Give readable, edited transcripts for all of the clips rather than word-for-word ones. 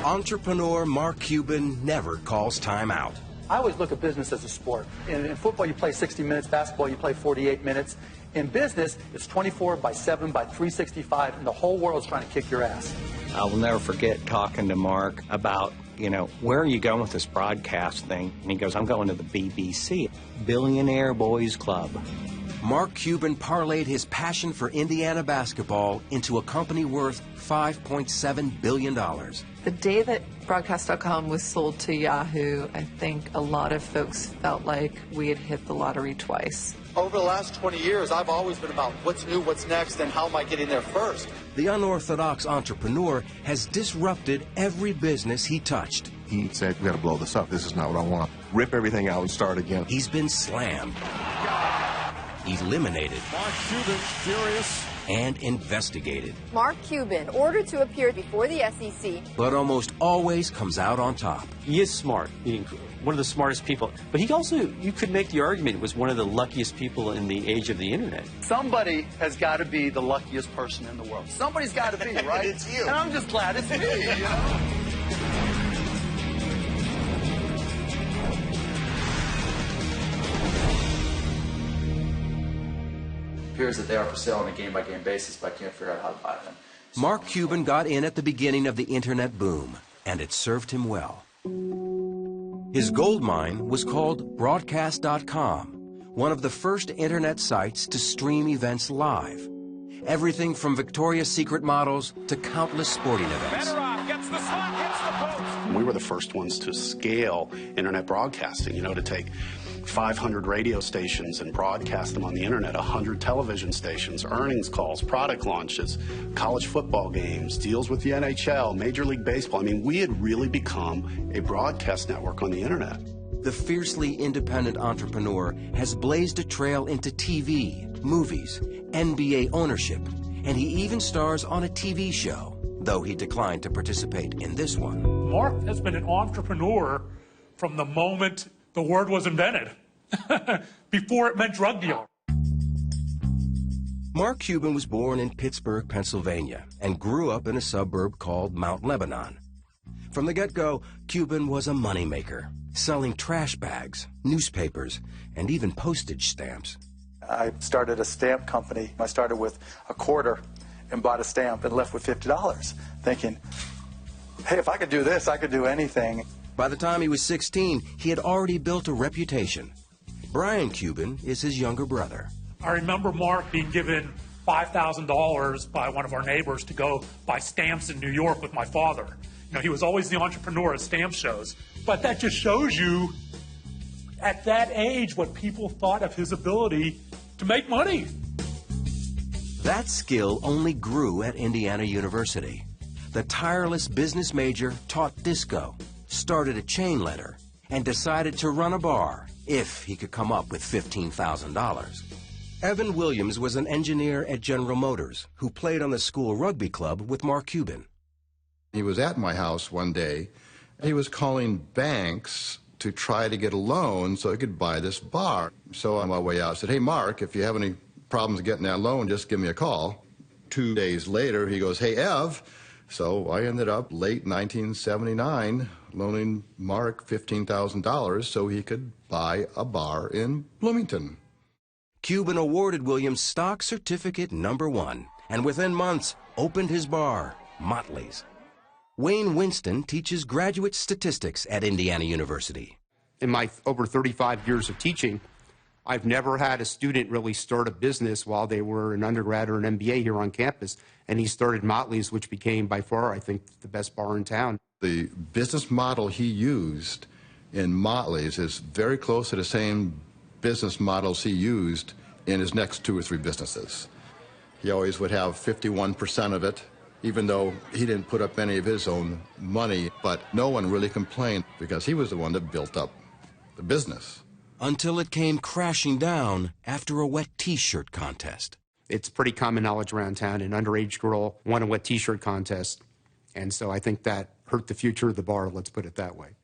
Entrepreneur Mark Cuban never calls time out. I always look at business as a sport. In football, you play 60 minutes. Basketball, you play 48 minutes. In business, it's 24/7/365, and the whole world's trying to kick your ass. I will never forget talking to Mark about, where are you going with this broadcast thing? And he goes, I'm going to the BBC, Billionaire Boys Club. Mark Cuban parlayed his passion for Indiana basketball into a company worth $5.7 billion. The day that Broadcast.com was sold to Yahoo, I think a lot of folks felt like we had hit the lottery twice. Over the last 20 years, I've always been about what's new, what's next, and how am I getting there first. The unorthodox entrepreneur has disrupted every business he touched. He said, we got to blow this up. This is not what I want. Rip everything out and start again. He's been slammed, eliminated, Mark Cuban furious, and investigated. Mark Cuban ordered to appear before the SEC, but almost always comes out on top. He is smart, one of the smartest people. But he also, you could make the argument, was one of the luckiest people in the age of the internet. Somebody has got to be the luckiest person in the world. Somebody's got to be, right? It's you. And I'm just glad it's me, Appears that they are for sale on a game-by-game basis, but I can't figure out how to buy them. Mark Cuban got in at the beginning of the internet boom, and it served him well. His gold mine was called Broadcast.com, one of the first internet sites to stream events live. Everything from Victoria's Secret models to countless sporting events. gets the slot, hits the post. We were the first ones to scale internet broadcasting, to take 500 radio stations and broadcast them on the internet, 100 television stations, earnings calls, product launches, college football games, deals with the NHL, Major League Baseball. We had really become a broadcast network on the internet. The fiercely independent entrepreneur has blazed a trail into TV, movies, NBA ownership, and he even stars on a TV show, though he declined to participate in this one. Mark has been an entrepreneur from the moment the word was invented, before it meant drug dealer. Mark Cuban was born in Pittsburgh, Pennsylvania, and grew up in a suburb called Mount Lebanon. From the get-go, Cuban was a moneymaker, selling trash bags, newspapers, and even postage stamps. I started a stamp company. I started with a quarter and bought a stamp and left with $50, thinking, hey, if I could do this, I could do anything. By the time he was 16, he had already built a reputation. Brian Cuban is his younger brother. I remember Mark being given $5,000 by one of our neighbors to go buy stamps in New York with my father. He was always the entrepreneur at stamp shows. But that just shows you, at that age, what people thought of his ability to make money. That skill only grew at Indiana University. The tireless business major taught disco, started a chain letter, and decided to run a bar if he could come up with $15,000. Evan Williams was an engineer at General Motors who played on the school rugby club with Mark Cuban. He was at my house one day. He was calling banks to try to get a loan so he could buy this bar. So on my way out, I said, hey, Mark, if you have any problems getting that loan, just give me a call. 2 days later, he goes, hey, Ev. So I ended up, late 1979, loaning Mark $15,000 so he could buy a bar in Bloomington. Cuban awarded Williams stock certificate #1, and within months, opened his bar, Motley's. Wayne Winston teaches graduate statistics at Indiana University. In my over 35 years of teaching, I've never had a student really start a business while they were an undergrad or an MBA here on campus, and he started Motley's, which became by far, I think, the best bar in town. The business model he used in Motley's is very close to the same business models he used in his next 2 or 3 businesses. He always would have 51% of it, even though he didn't put up any of his own money, but no one really complained because he was the one that built up the business. Until it came crashing down after a wet T-shirt contest. It's pretty common knowledge around town. An underage girl won a wet T-shirt contest, and so I think that hurt the future of the bar, let's put it that way.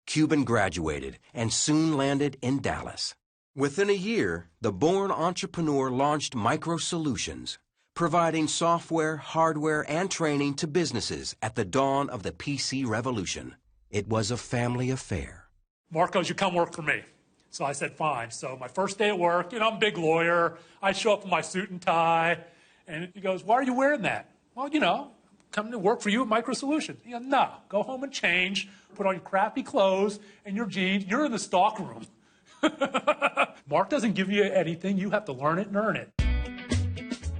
Cuban graduated and soon landed in Dallas. Within a year, the born entrepreneur launched Micro Solutions, providing software, hardware, and training to businesses at the dawn of the PC revolution. It was a family affair. Mark goes, you come work for me. So I said, fine. So my first day at work, I'm a big lawyer. I show up in my suit and tie. And he goes, why are you wearing that? Well, coming to work for you at Micro Solutions. He goes, no, go home and change, put on your crappy clothes and your jeans. You're in the stock room. Mark doesn't give you anything. You have to learn it and earn it.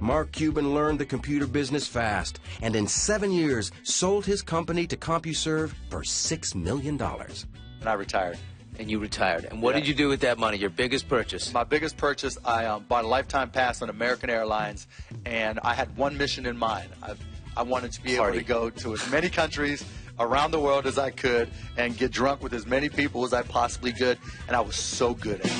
Mark Cuban learned the computer business fast, and in 7 years sold his company to CompuServe for $6 million. And I retired. And you retired. And what did you do with that money, your biggest purchase? My biggest purchase, I bought a lifetime pass on American Airlines, and I had one mission in mind. I wanted to be able to go to as many countries around the world as I could and get drunk with as many people as I possibly could, and I was so good at it.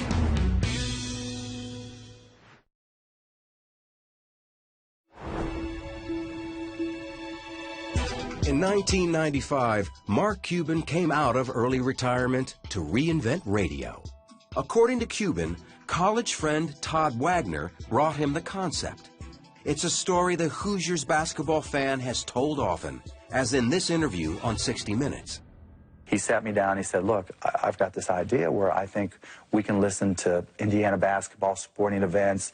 In 1995, Mark Cuban came out of early retirement to reinvent radio. According to Cuban, college friend Todd Wagner brought him the concept. It's a story the Hoosiers basketball fan has told often, as in this interview on 60 Minutes. He sat me down, he said, look, I've got this idea where I think we can listen to Indiana basketball, sporting events,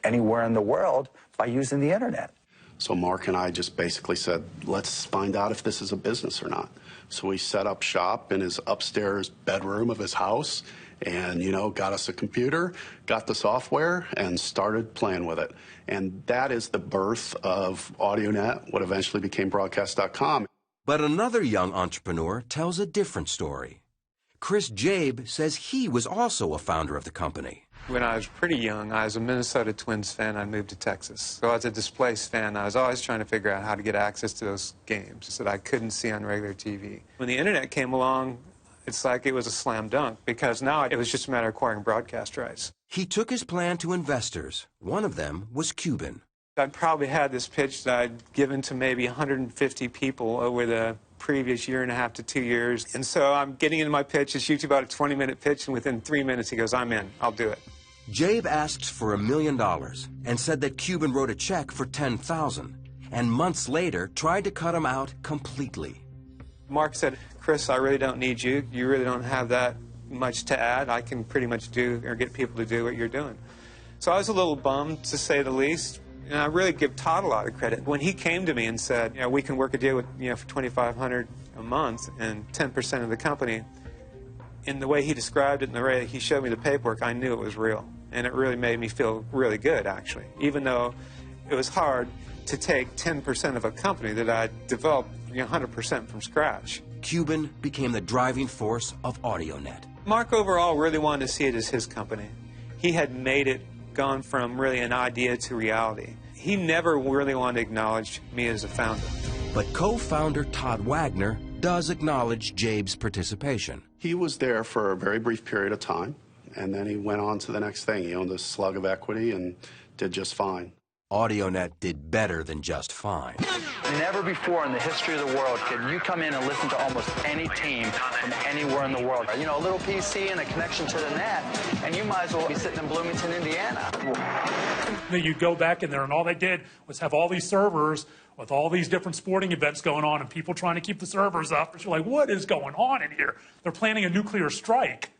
anywhere in the world by using the internet. So Mark and I just basically said, let's find out if this is a business or not. So we set up shop in his upstairs bedroom of his house and, got us a computer, got the software, and started playing with it. And that is the birth of AudioNet, what eventually became Broadcast.com. But another young entrepreneur tells a different story. Chris Jabe says he was also a founder of the company. When I was pretty young, I was a Minnesota Twins fan. I moved to Texas. So as a displaced fan, I was always trying to figure out how to get access to those games that I couldn't see on regular TV. When the internet came along, it's like it was a slam dunk, because now it was just a matter of acquiring broadcast rights. He took his plan to investors. One of them was Cuban. I probably had this pitch that I'd given to maybe 150 people over the previous year and a half to 2 years. And so I'm getting into my pitch. It's usually about a 20-minute pitch, and within 3 minutes he goes, I'm in. I'll do it. Jabe asked for $1 million and said that Cuban wrote a check for $10,000, and months later tried to cut him out completely. Mark said, Chris, I really don't need you. You really don't have that much to add. I can pretty much do or get people to do what you're doing. So I was a little bummed, to say the least. And I really give Todd a lot of credit. When he came to me and said, we can work a deal with, for $2,500 a month and 10% of the company, in the way he described it and the way he showed me the paperwork, I knew it was real. And it really made me feel really good, actually, even though it was hard to take 10% of a company that I developed 100% from scratch. Cuban became the driving force of AudioNet. Mark overall really wanted to see it as his company. He had made it, gone from really an idea to reality. He never really wanted to acknowledge me as a founder. But co-founder Todd Wagner does acknowledge Jabe's participation. He was there for a very brief period of time, and then he went on to the next thing. He owned a slug of equity and did just fine. AudioNet did better than just fine. Never before in the history of the world can you come in and listen to almost any team from anywhere in the world. A little PC and a connection to the net, and you might as well be sitting in Bloomington, Indiana. You go back in there, and all they did was have all these servers with all these different sporting events going on and people trying to keep the servers up. You're like, what is going on in here? They're planning a nuclear strike.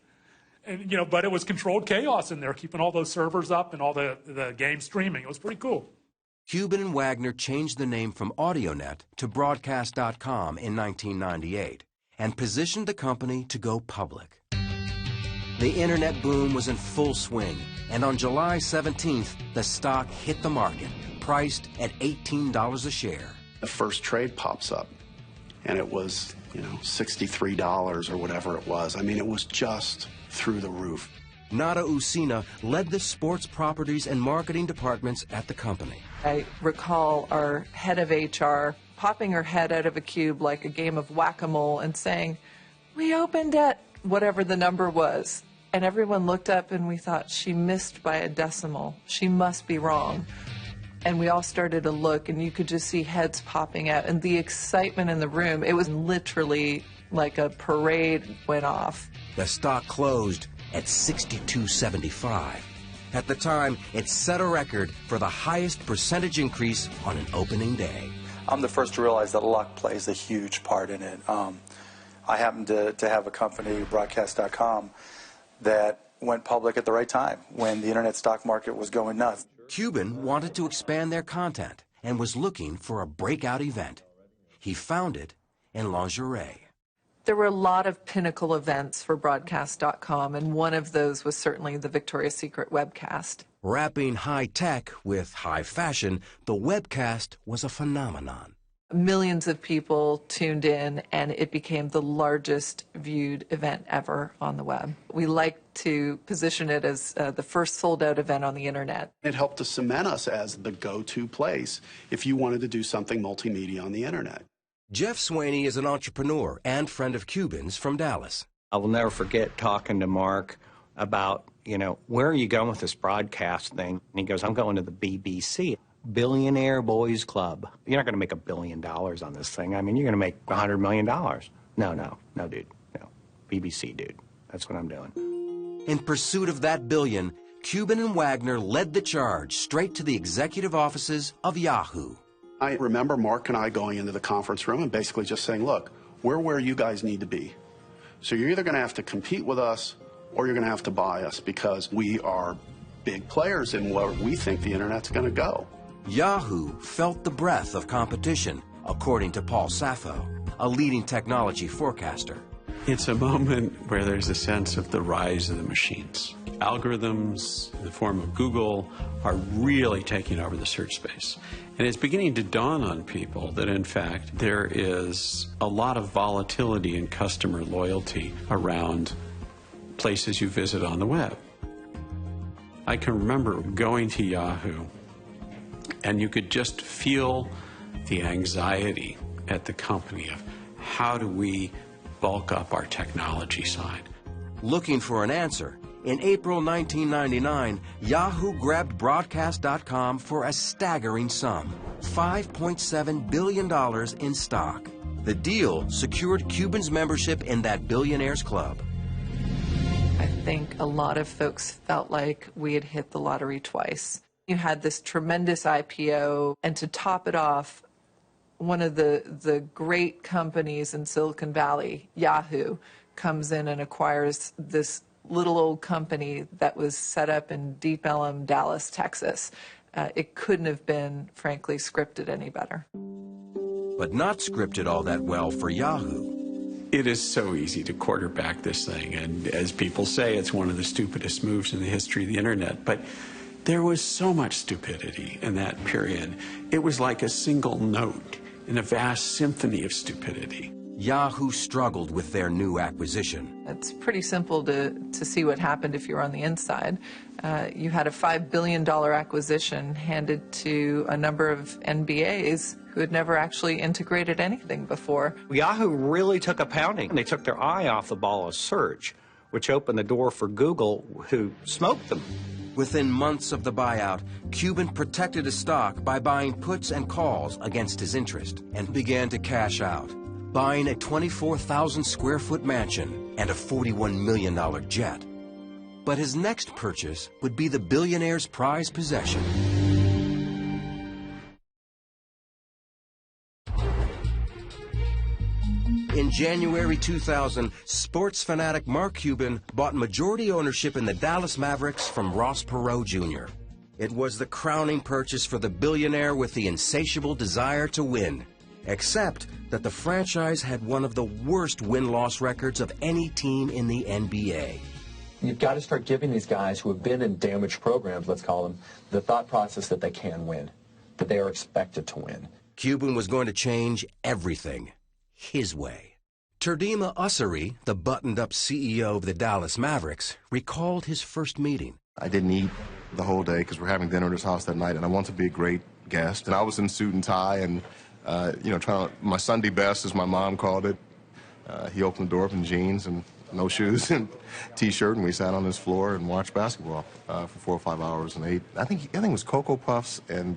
And, but it was controlled chaos in there, keeping all those servers up and all the game streaming. It was pretty cool. Cuban and Wagner changed the name from AudioNet to Broadcast.com in 1998 and positioned the company to go public. The internet boom was in full swing, and on July 17th, the stock hit the market, priced at $18 a share. The first trade pops up, and it was, $63 or whatever it was. I mean, it was just through the roof. Nada Usina led the sports properties and marketing departments at the company. I recall our head of HR popping her head out of a cube like a game of whack-a-mole and saying, we opened at whatever the number was. And everyone looked up and we thought, she missed by a decimal. She must be wrong. And we all started to look, and you could just see heads popping out. And the excitement in the room, it was literally like a parade went off. The stock closed at $62.75. At the time, it set a record for the highest percentage increase on an opening day. I'm the first to realize that luck plays a huge part in it. I happened to have a company, broadcast.com, that went public at the right time when the internet stock market was going nuts. Cuban wanted to expand their content and was looking for a breakout event. He found it in lingerie. There were a lot of pinnacle events for broadcast.com, and one of those was certainly the Victoria's Secret webcast. Wrapping high tech with high fashion, the webcast was a phenomenon. Millions of people tuned in, and it became the largest viewed event ever on the web. We like to position it as the first sold-out event on the internet. It helped to cement us as the go-to place if you wanted to do something multimedia on the internet. Jeff Swaney is an entrepreneur and friend of Cuban's from Dallas. I will never forget talking to Mark about, where are you going with this broadcast thing? And he goes, I'm going to the BBC. Billionaire Boys Club. You're not going to make $1 billion on this thing. I mean, you're going to make $100 million. No, dude. No. BBC, dude. That's what I'm doing. In pursuit of that billion, Cuban and Wagner led the charge straight to the executive offices of Yahoo. I remember Mark and I going into the conference room and basically just saying, look, we're where you guys need to be. So you're either going to have to compete with us or you're going to have to buy us because we are big players in where we think the internet's going to go. Yahoo felt the breath of competition, according to Paul Sappho, a leading technology forecaster. It's a moment where there's a sense of the rise of the machines. Algorithms in the form of Google are really taking over the search space. And it's beginning to dawn on people that, in fact, there is a lot of volatility in customer loyalty around places you visit on the web. I can remember going to Yahoo, and you could just feel the anxiety at the company of how do we bulk up our technology side. Looking for an answer, in April 1999, Yahoo grabbed Broadcast.com for a staggering sum, $5.7 billion in stock. The deal secured Cuban's membership in that Billionaires Club. I think a lot of folks felt like we had hit the lottery twice. You had this tremendous IPO, and to top it off, one of the great companies in Silicon Valley, Yahoo, comes in and acquires this little old company that was set up in Deep Ellum, Dallas, Texas. It couldn't have been, frankly, scripted any better. But not scripted all that well for Yahoo. It is so easy to quarterback this thing, and as people say, it's one of the stupidest moves in the history of the internet. But there was so much stupidity in that period. It was like a single note in a vast symphony of stupidity. Yahoo struggled with their new acquisition. It's pretty simple to see what happened if you're on the inside. You had a $5 billion acquisition handed to a number of NBAs who had never actually integrated anything before. Yahoo really took a pounding. They took their eye off the ball of search, which opened the door for Google, who smoked them. Within months of the buyout, Cuban protected his stock by buying puts and calls against his interest and began to cash out, buying a 24,000 square foot mansion and a $41 million jet. But his next purchase would be the billionaire's prized possession. In January 2000, sports fanatic Mark Cuban bought majority ownership in the Dallas Mavericks from Ross Perot Jr. It was the crowning purchase for the billionaire with the insatiable desire to win, except that the franchise had one of the worst win-loss records of any team in the NBA. You've got to start giving these guys who have been in damaged programs, let's call them, the thought process that they can win, that they are expected to win. Cuban was going to change everything his way. Turdima Ussery, the buttoned-up CEO of the Dallas Mavericks, recalled his first meeting. I didn't eat the whole day because we're having dinner at his house that night, and I wanted to be a great guest. And I was in suit and tie and, trying to, my Sunday best, as my mom called it. He opened the door up in jeans and no shoes and T-shirt, and we sat on his floor and watched basketball for 4 or 5 hours and ate. I think it was Cocoa Puffs and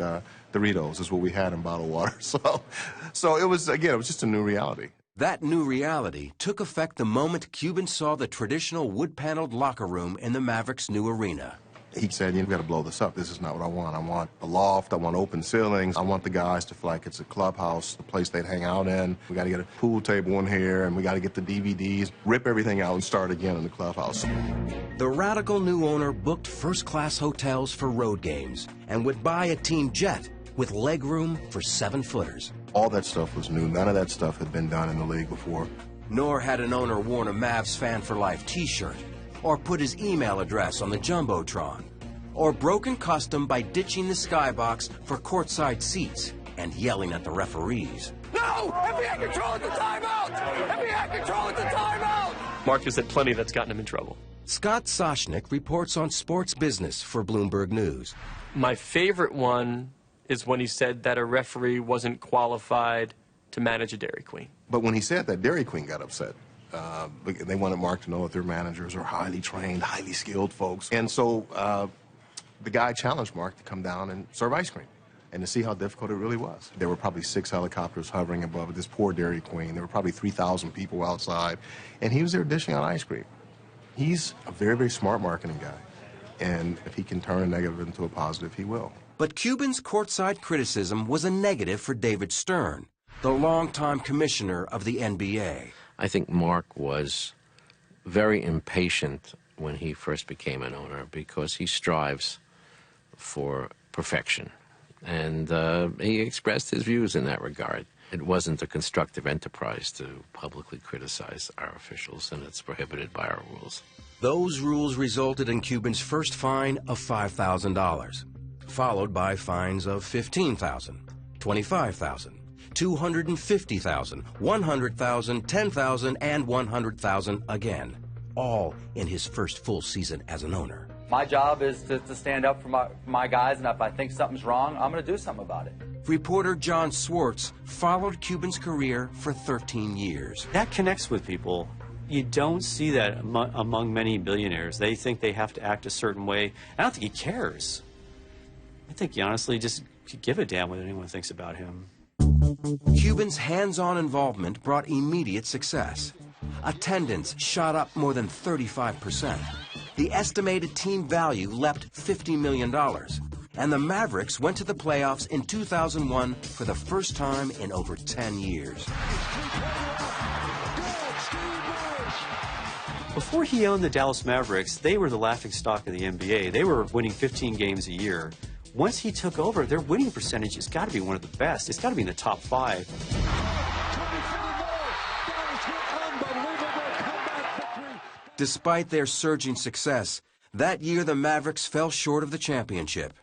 Doritos is what we had in bottled water. So it was, again, it was just a new reality. That new reality took effect the moment Cuban saw the traditional wood-paneled locker room in the Mavericks' new arena. He said, you've got to blow this up. This is not what I want. I want a loft. I want open ceilings. I want the guys to feel like it's a clubhouse, a place they'd hang out in. We got to get a pool table in here, and we got to get the DVDs, rip everything out, and start again in the clubhouse. The radical new owner booked first-class hotels for road games and would buy a team jet with legroom for 7-footers. All that stuff was new. None of that stuff had been done in the league before. Nor had an owner worn a Mavs Fan for Life t-shirt, or put his email address on the Jumbotron, or broken custom by ditching the skybox for courtside seats and yelling at the referees. No! FBI control at the timeout! FBI control at the timeout! Mark has said plenty that's gotten him in trouble. Scott Soshnick reports on sports business for Bloomberg News. My favorite one is when he said that a referee wasn't qualified to manage a Dairy Queen. But when he said that, Dairy Queen got upset. They wanted Mark to know that their managers are highly trained, highly skilled folks. And so the guy challenged Mark to come down and serve ice cream and to see how difficult it really was. There were probably 6 helicopters hovering above this poor Dairy Queen. There were probably 3,000 people outside, and he was there dishing out ice cream. He's a very, very smart marketing guy, and if he can turn a negative into a positive, he will. But Cuban's courtside criticism was a negative for David Stern, the longtime commissioner of the NBA. I think Mark was very impatient when he first became an owner because he strives for perfection. And he expressed his views in that regard. It wasn't a constructive enterprise to publicly criticize our officials, and it's prohibited by our rules. Those rules resulted in Cuban's first fine of $5,000, followed by fines of $15,000, $25,000, $250,000, $100,000, $10,000, and $100,000 again, all in his first full season as an owner. My job is to stand up for my guys, and if I think something's wrong, I'm going to do something about it. Reporter John Swartz followed Cuban's career for 13 years. That connects with people. You don't see that among many billionaires. They think they have to act a certain way. I don't think he cares. I think he honestly just could give a damn what anyone thinks about him. Cuban's hands-on involvement brought immediate success. Attendance shot up more than 35%. The estimated team value leapt $50 million. And the Mavericks went to the playoffs in 2001 for the first time in over 10 years. Before he owned the Dallas Mavericks, they were the laughingstock of the NBA. They were winning 15 games a year. Once he took over, their winning percentage has got to be one of the best. It's got to be in the top 5. Despite their surging success, that year the Mavericks fell short of the championship.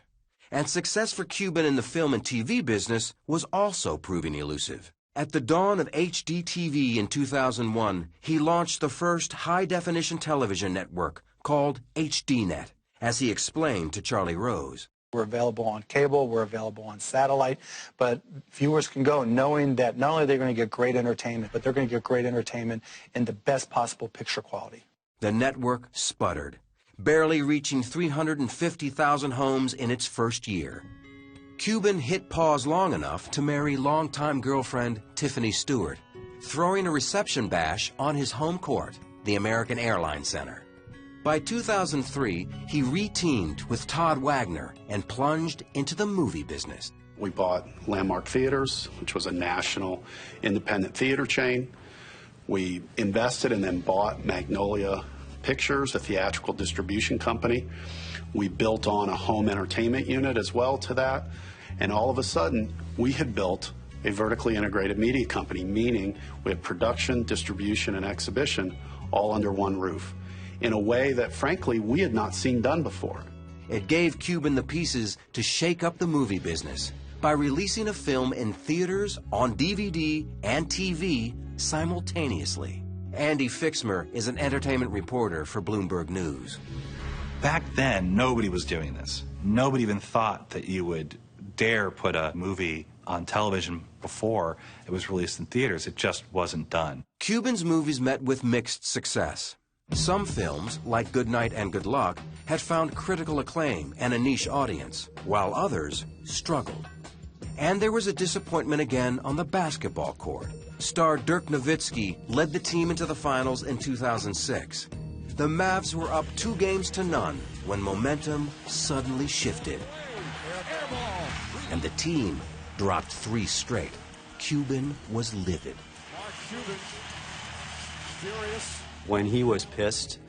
And success for Cuban in the film and TV business was also proving elusive. At the dawn of HD TV in 2001, he launched the first high-definition television network called HDNet, as he explained to Charlie Rose. We're available on cable, we're available on satellite, but viewers can go knowing that not only are they going to get great entertainment, but they're going to get great entertainment in the best possible picture quality. The network sputtered, barely reaching 350,000 homes in its first year. Cuban hit pause long enough to marry longtime girlfriend Tiffany Stewart, throwing a reception bash on his home court, the American Airlines Center. By 2003, he re-teamed with Todd Wagner and plunged into the movie business. We bought Landmark Theaters, which was a national independent theater chain. We invested and then bought Magnolia Pictures, a theatrical distribution company. We built on a home entertainment unit as well to that. And all of a sudden, we had built a vertically integrated media company, meaning we had production, distribution, and exhibition all under one roof, in a way that, frankly, we had not seen done before. It gave Cuban the pieces to shake up the movie business by releasing a film in theaters, on DVD, and TV simultaneously. Andy Fixmer is an entertainment reporter for Bloomberg News. Back then, nobody was doing this. Nobody even thought that you would dare put a movie on television before it was released in theaters. It just wasn't done. Cuban's movies met with mixed success. Some films, like Good Night and Good Luck, had found critical acclaim and a niche audience, while others struggled. And there was a disappointment again on the basketball court. Star Dirk Nowitzki led the team into the finals in 2006. The Mavs were up 2 games to none when momentum suddenly shifted. And the team dropped 3 straight. Cuban was livid. When he was pissed,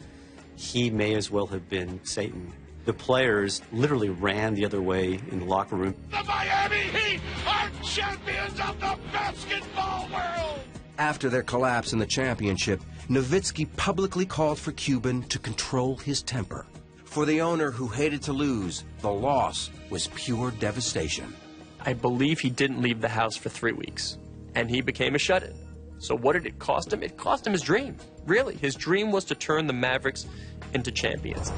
he may as well have been Satan. The players literally ran the other way in the locker room. The Miami Heat are champions of the basketball world! After their collapse in the championship, Nowitzki publicly called for Cuban to control his temper. For the owner who hated to lose, the loss was pure devastation. I believe he didn't leave the house for 3 weeks, and he became a shut-in. So what did it cost him? It cost him his dream. Really, his dream was to turn the Mavericks into champions.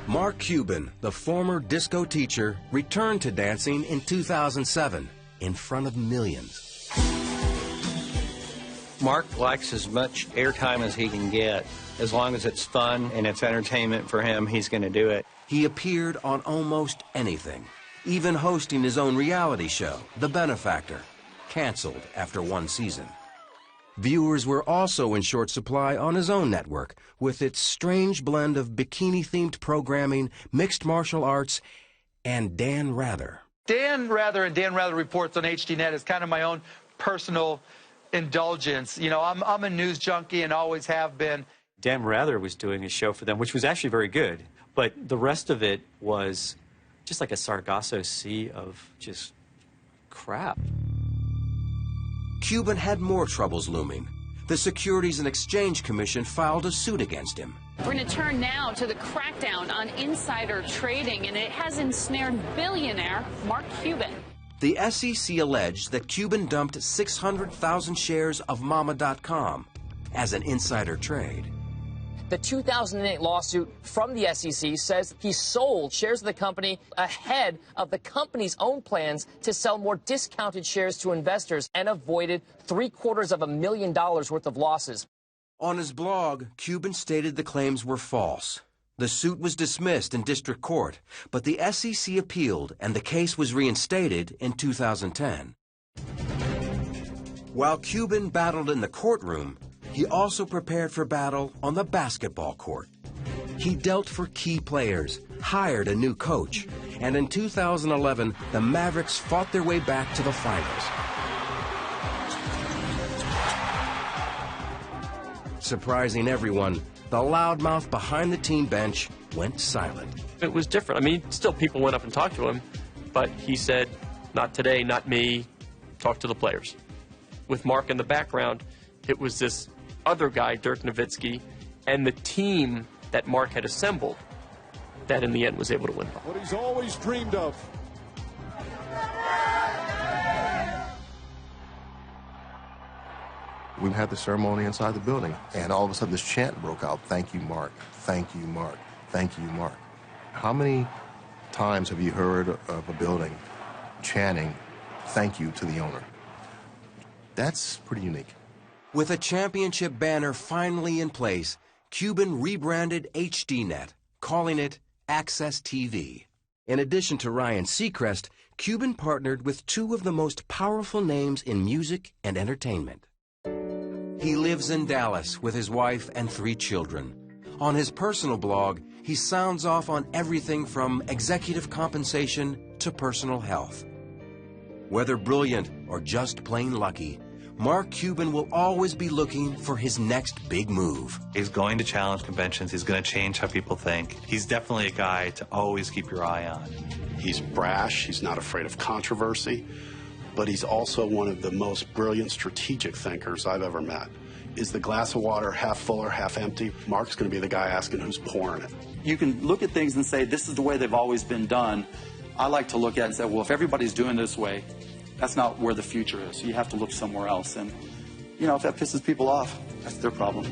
Mark Cuban, the former disco teacher, returned to dancing in 2007 in front of millions. Mark likes as much airtime as he can get. As long as it's fun and it's entertainment for him, he's going to do it. He appeared on almost anything, even hosting his own reality show, The Benefactor, canceled after 1 season. Viewers were also in short supply on his own network, with its strange blend of bikini-themed programming, mixed martial arts, and Dan Rather. Dan Rather and Dan Rather Reports on HDNet is kind of my own personal indulgence. You know, I'm a news junkie and always have been. Dan Rather was doing a show for them, which was actually very good, but the rest of it was just like a Sargasso Sea of just crap. Cuban had more troubles looming. The Securities and Exchange Commission filed a suit against him. We're going to turn now to the crackdown on insider trading, and it has ensnared billionaire Mark Cuban. The SEC alleged that Cuban dumped 600,000 shares of Mama.com as an insider trade. The 2008 lawsuit from the SEC says he sold shares of the company ahead of the company's own plans to sell more discounted shares to investors and avoided $750,000 worth of losses. On his blog, Cuban stated the claims were false. The suit was dismissed in district court, but the SEC appealed and the case was reinstated in 2010. While Cuban battled in the courtroom, he also prepared for battle on the basketball court. He dealt for key players, hired a new coach, and in 2011, the Mavericks fought their way back to the finals. Surprising everyone, the loudmouth behind the team bench went silent. It was different. I mean, still people went up and talked to him, but he said, not today, not me, talk to the players. With Mark in the background, it was this other guy, Dirk Nowitzki, and the team that Mark had assembled that in the end was able to win. What he's always dreamed of. We had the ceremony inside the building, and all of a sudden this chant broke out, "Thank you, Mark. Thank you, Mark. Thank you, Mark." How many times have you heard of a building chanting, "Thank you" to the owner? That's pretty unique. With a championship banner finally in place, Cuban rebranded HDNet, calling it Access TV. In addition to Ryan Seacrest, Cuban partnered with 2 of the most powerful names in music and entertainment. He lives in Dallas with his wife and 3 children. On his personal blog, he sounds off on everything from executive compensation to personal health. Whether brilliant or just plain lucky, Mark Cuban will always be looking for his next big move. He's going to challenge conventions. He's going to change how people think. He's definitely a guy to always keep your eye on. He's brash. He's not afraid of controversy. But he's also one of the most brilliant strategic thinkers I've ever met. Is the glass of water half full or half empty? Mark's going to be the guy asking who's pouring it. You can look at things and say, this is the way they've always been done. I like to look at it and say, well, if everybody's doing this way, that's not where the future is. So you have to look somewhere else. And, you know, if that pisses people off, that's their problem.